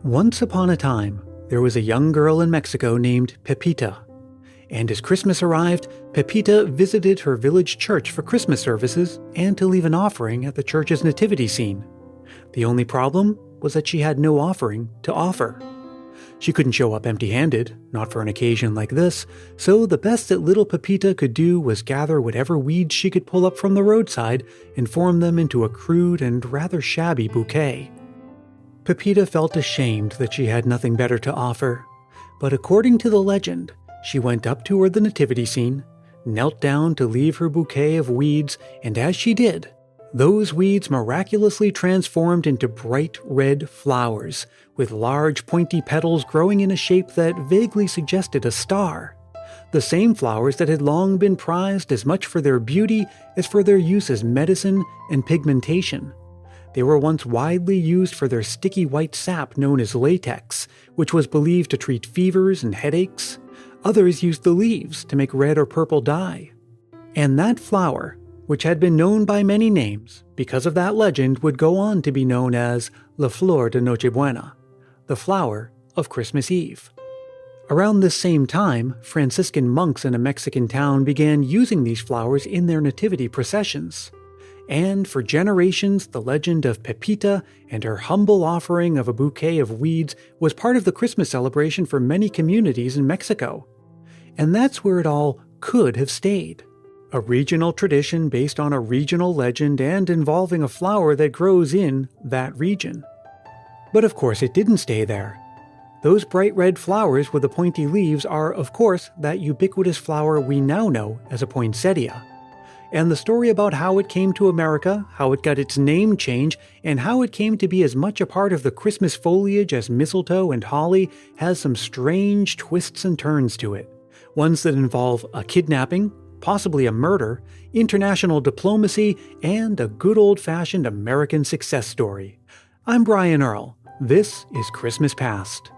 Once upon a time, there was a young girl in Mexico named Pepita. And as Christmas arrived, Pepita visited her village church for Christmas services and to leave an offering at the church's nativity scene. The only problem was that she had no offering to offer. She couldn't show up empty-handed, not for an occasion like this, so the best that little Pepita could do was gather whatever weeds she could pull up from the roadside and form them into a crude and rather shabby bouquet. Pepita felt ashamed that she had nothing better to offer, but according to the legend, she went up toward the nativity scene, knelt down to leave her bouquet of weeds, and as she did, those weeds miraculously transformed into bright red flowers, with large pointy petals growing in a shape that vaguely suggested a star. The same flowers that had long been prized as much for their beauty as for their use as medicine and pigmentation. They were once widely used for their sticky white sap known as latex, which was believed to treat fevers and headaches. Others used the leaves to make red or purple dye. And that flower, which had been known by many names because of that legend, would go on to be known as La Flor de Nochebuena, the flower of Christmas Eve. Around this same time, Franciscan monks in a Mexican town began using these flowers in their nativity processions. And for generations, the legend of Pepita and her humble offering of a bouquet of weeds was part of the Christmas celebration for many communities in Mexico. And that's where it all could have stayed. A regional tradition based on a regional legend and involving a flower that grows in that region. But of course it didn't stay there. Those bright red flowers with the pointy leaves are, of course, that ubiquitous flower we now know as a poinsettia. And the story about how it came to America, how it got its name change, and how it came to be as much a part of the Christmas foliage as mistletoe and holly has some strange twists and turns to it. Ones that involve a kidnapping, possibly a murder, international diplomacy, and a good old-fashioned American success story. I'm Brian Earl. This is Christmas Past.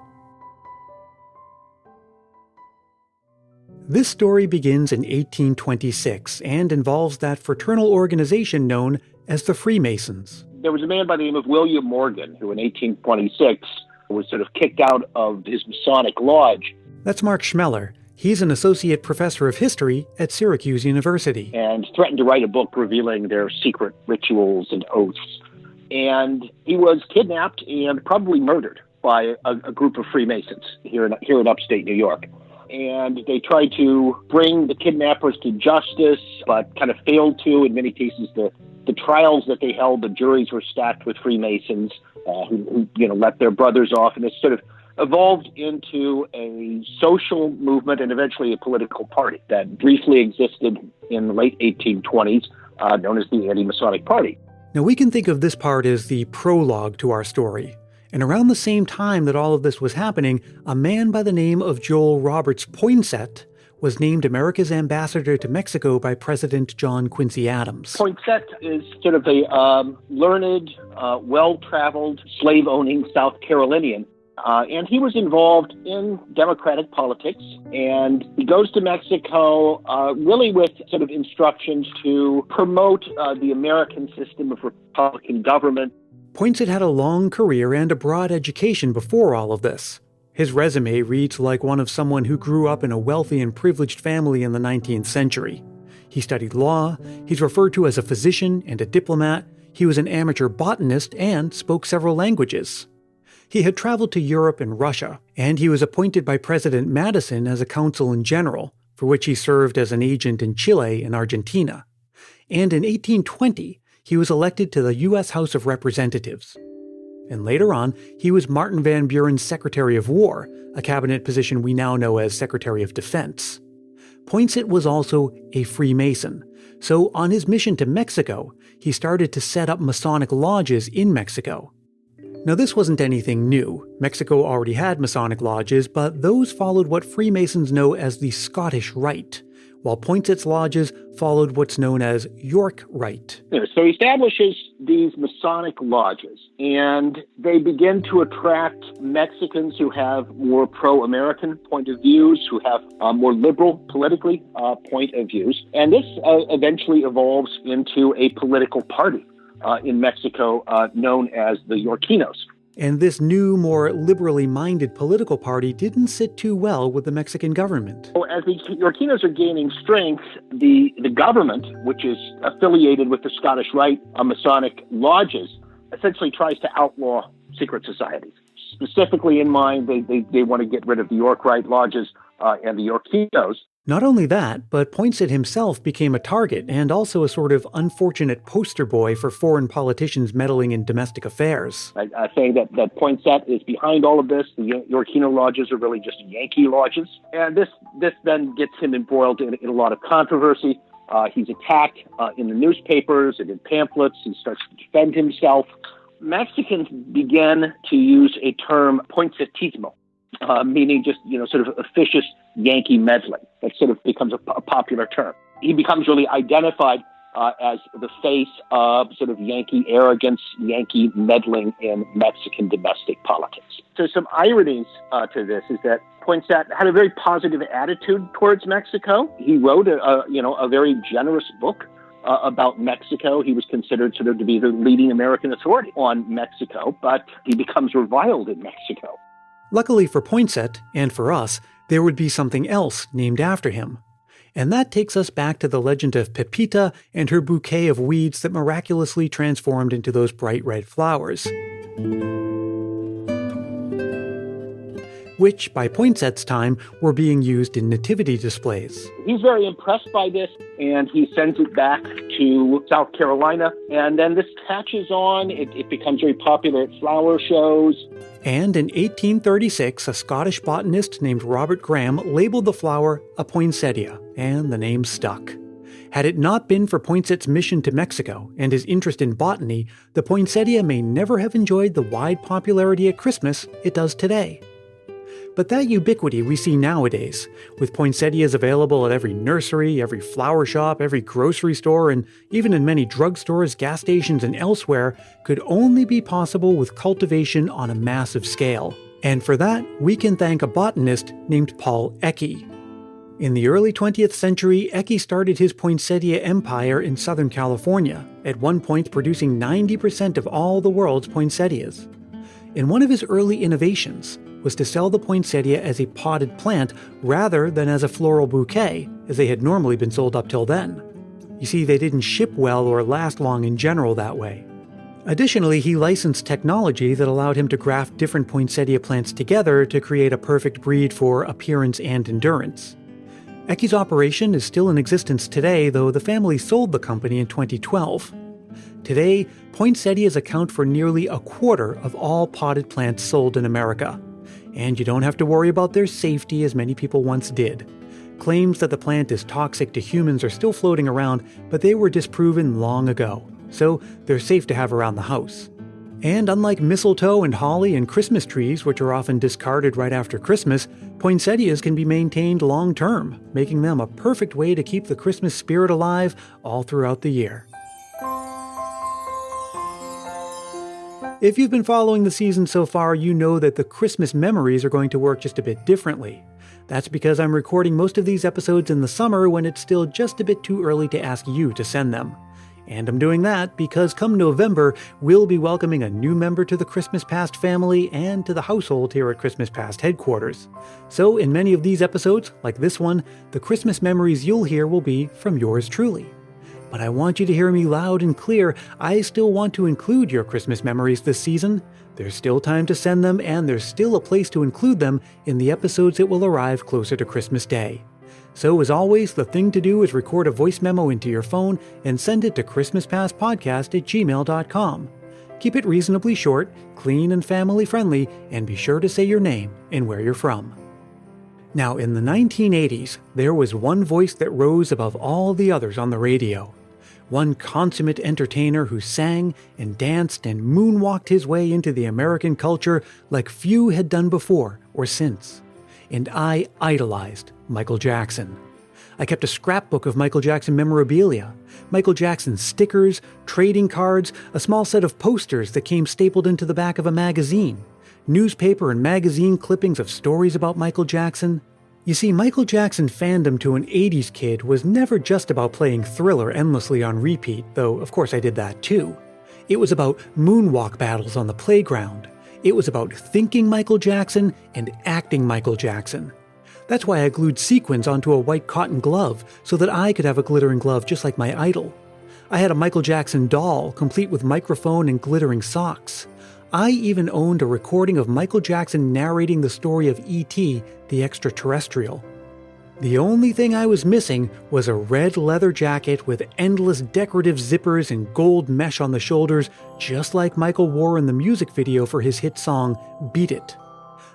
This story begins in 1826 and involves that fraternal organization known as the Freemasons. There was a man by the name of William Morgan who in 1826 was sort of kicked out of his Masonic lodge. That's Mark Schmeller. He's an associate professor of history at Syracuse University. And threatened to write a book revealing their secret rituals and oaths. And he was kidnapped and probably murdered by a group of Freemasons here in upstate New York. And they tried to bring the kidnappers to justice, but kind of failed to. In many cases, the trials that they held, the juries were stacked with Freemasons who let their brothers off. And it sort of evolved into a social movement and eventually a political party that briefly existed in the late 1820s, known as the Anti-Masonic Party. Now, we can think of this part as the prologue to our story. And around the same time that all of this was happening, a man by the name of Joel Roberts Poinset was named America's ambassador to Mexico by President John Quincy Adams. Poinset is sort of a learned, well-traveled, slave-owning South Carolinian. And he was involved in democratic politics. And he goes to Mexico really with sort of instructions to promote the American system of Republican government. Poinsett had a long career and a broad education before all of this. His resume reads like one of someone who grew up in a wealthy and privileged family in the 19th century. He studied law, he's referred to as a physician and a diplomat, he was an amateur botanist and spoke several languages. He had traveled to Europe and Russia, and he was appointed by President Madison as a consul in general, for which he served as an agent in Chile and Argentina. And in 1820, he was elected to the U.S. House of Representatives. And later on, he was Martin Van Buren's Secretary of War, a cabinet position we now know as Secretary of Defense. Poinset was also a Freemason, so on his mission to Mexico, he started to set up Masonic lodges in Mexico. Now, this wasn't anything new. Mexico already had Masonic lodges, but those followed what Freemasons know as the Scottish Rite, while Poinset's lodges followed what's known as York Rite. So he establishes these Masonic lodges, and they begin to attract Mexicans who have more pro-American point of views, who have more liberal politically point of views. And this eventually evolves into a political party in Mexico known as the Yorkinos. And this new, more liberally minded political party didn't sit too well with the Mexican government. So as the Yorkinos are gaining strength, the government, which is affiliated with the Scottish Rite Masonic lodges, essentially tries to outlaw secret societies. Specifically in mind, they want to get rid of the York Rite lodges and the Yorkinos. Not only that, but Poinset himself became a target and also a sort of unfortunate poster boy for foreign politicians meddling in domestic affairs. I say that Poinsett is behind all of this. The Yorkino lodges are really just Yankee lodges. And this then gets him embroiled in a lot of controversy. He's attacked in the newspapers and in pamphlets. He starts to defend himself. Mexicans began to use a term poinsettismo, meaning just, sort of officious Yankee meddling. That sort of becomes a popular term. He becomes really identified as the face of sort of Yankee arrogance, Yankee meddling in Mexican domestic politics. So some ironies to this is that Poinsett had a very positive attitude towards Mexico. He wrote a very generous book about Mexico. He was considered sort of to be the leading American authority on Mexico, but he becomes reviled in Mexico. Luckily for Poinsett, and for us, there would be something else named after him. And that takes us back to the legend of Pepita and her bouquet of weeds that miraculously transformed into those bright red flowers. Which, by Poinset's time, were being used in nativity displays. He's very impressed by this, and he sends it back to South Carolina. And then this catches on. It becomes very popular at flower shows. And in 1836, a Scottish botanist named Robert Graham labeled the flower a poinsettia, and the name stuck. Had it not been for Poinset's mission to Mexico and his interest in botany, the poinsettia may never have enjoyed the wide popularity at Christmas it does today. But that ubiquity we see nowadays, with poinsettias available at every nursery, every flower shop, every grocery store, and even in many drugstores, gas stations, and elsewhere, could only be possible with cultivation on a massive scale. And for that, we can thank a botanist named Paul Ecky. In the early 20th century, Ecky started his poinsettia empire in Southern California, at one point producing 90% of all the world's poinsettias. And one of his early innovations was to sell the poinsettia as a potted plant rather than as a floral bouquet, as they had normally been sold up till then. You see, they didn't ship well or last long in general that way. Additionally, he licensed technology that allowed him to graft different poinsettia plants together to create a perfect breed for appearance and endurance. Ecky's operation is still in existence today, though the family sold the company in 2012. Today, poinsettias account for nearly a quarter of all potted plants sold in America. And you don't have to worry about their safety as many people once did. Claims that the plant is toxic to humans are still floating around, but they were disproven long ago, so they're safe to have around the house. And unlike mistletoe and holly and Christmas trees, which are often discarded right after Christmas, poinsettias can be maintained long-term, making them a perfect way to keep the Christmas spirit alive all throughout the year. If you've been following the season so far, you know that the Christmas memories are going to work just a bit differently. That's because I'm recording most of these episodes in the summer when it's still just a bit too early to ask you to send them. And I'm doing that because come November, we'll be welcoming a new member to the Christmas Past family and to the household here at Christmas Past headquarters. So in many of these episodes, like this one, the Christmas memories you'll hear will be from yours truly. But I want you to hear me loud and clear. I still want to include your Christmas memories this season. There's still time to send them, and there's still a place to include them in the episodes that will arrive closer to Christmas Day. So as always, the thing to do is record a voice memo into your phone and send it to christmaspastpodcast@gmail.com. Keep it reasonably short, clean and family friendly, and be sure to say your name and where you're from. Now, in the 1980s, there was one voice that rose above all the others on the radio. One consummate entertainer who sang and danced and moonwalked his way into the American culture like few had done before or since. And I idolized Michael Jackson. I kept a scrapbook of Michael Jackson memorabilia, Michael Jackson stickers, trading cards, a small set of posters that came stapled into the back of a magazine, newspaper and magazine clippings of stories about Michael Jackson. You see, Michael Jackson fandom to an 80s kid was never just about playing Thriller endlessly on repeat, though of course I did that too. It was about moonwalk battles on the playground. It was about thinking Michael Jackson and acting Michael Jackson. That's why I glued sequins onto a white cotton glove so that I could have a glittering glove just like my idol. I had a Michael Jackson doll, complete with microphone and glittering socks. I even owned a recording of Michael Jackson narrating the story of E.T., the extraterrestrial. The only thing I was missing was a red leather jacket with endless decorative zippers and gold mesh on the shoulders, just like Michael wore in the music video for his hit song, Beat It.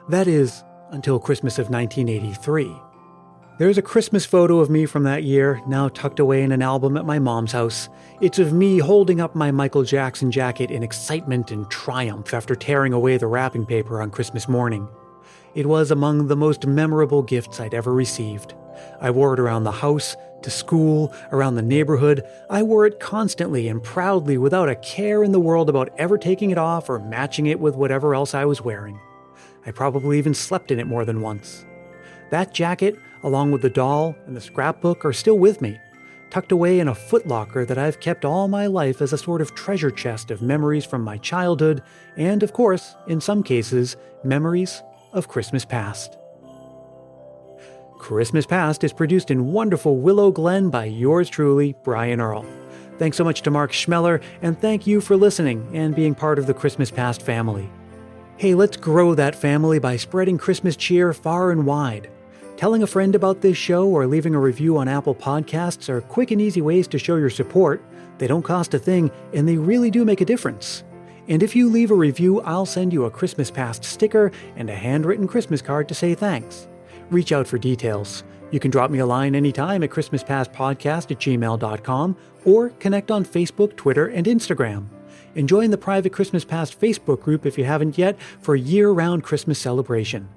That is, until Christmas of 1983. There's a Christmas photo of me from that year, now tucked away in an album at my mom's house. It's of me holding up my Michael Jackson jacket in excitement and triumph after tearing away the wrapping paper on Christmas morning. It was among the most memorable gifts I'd ever received. I wore it around the house, to school, around the neighborhood. I wore it constantly and proudly without a care in the world about ever taking it off or matching it with whatever else I was wearing. I probably even slept in it more than once. That jacket, along with the doll and the scrapbook, are still with me, tucked away in a footlocker that I've kept all my life as a sort of treasure chest of memories from my childhood and, of course, in some cases, memories of Christmas past. Christmas Past is produced in wonderful Willow Glen by yours truly, Brian Earl. Thanks so much to Mark Schmeller, and thank you for listening and being part of the Christmas Past family. Hey, let's grow that family by spreading Christmas cheer far and wide. Telling a friend about this show or leaving a review on Apple Podcasts are quick and easy ways to show your support. They don't cost a thing, and they really do make a difference. And if you leave a review, I'll send you a Christmas Past sticker and a handwritten Christmas card to say thanks. Reach out for details. You can drop me a line anytime at christmaspastpodcast@gmail.com or connect on Facebook, Twitter, and Instagram. And join the private Christmas Past Facebook group if you haven't yet for a year-round Christmas celebration.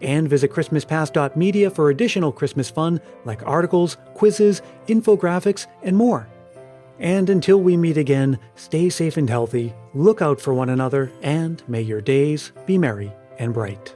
And visit christmaspast.media for additional Christmas fun like articles, quizzes, infographics, and more. And until we meet again, stay safe and healthy, look out for one another, and may your days be merry and bright.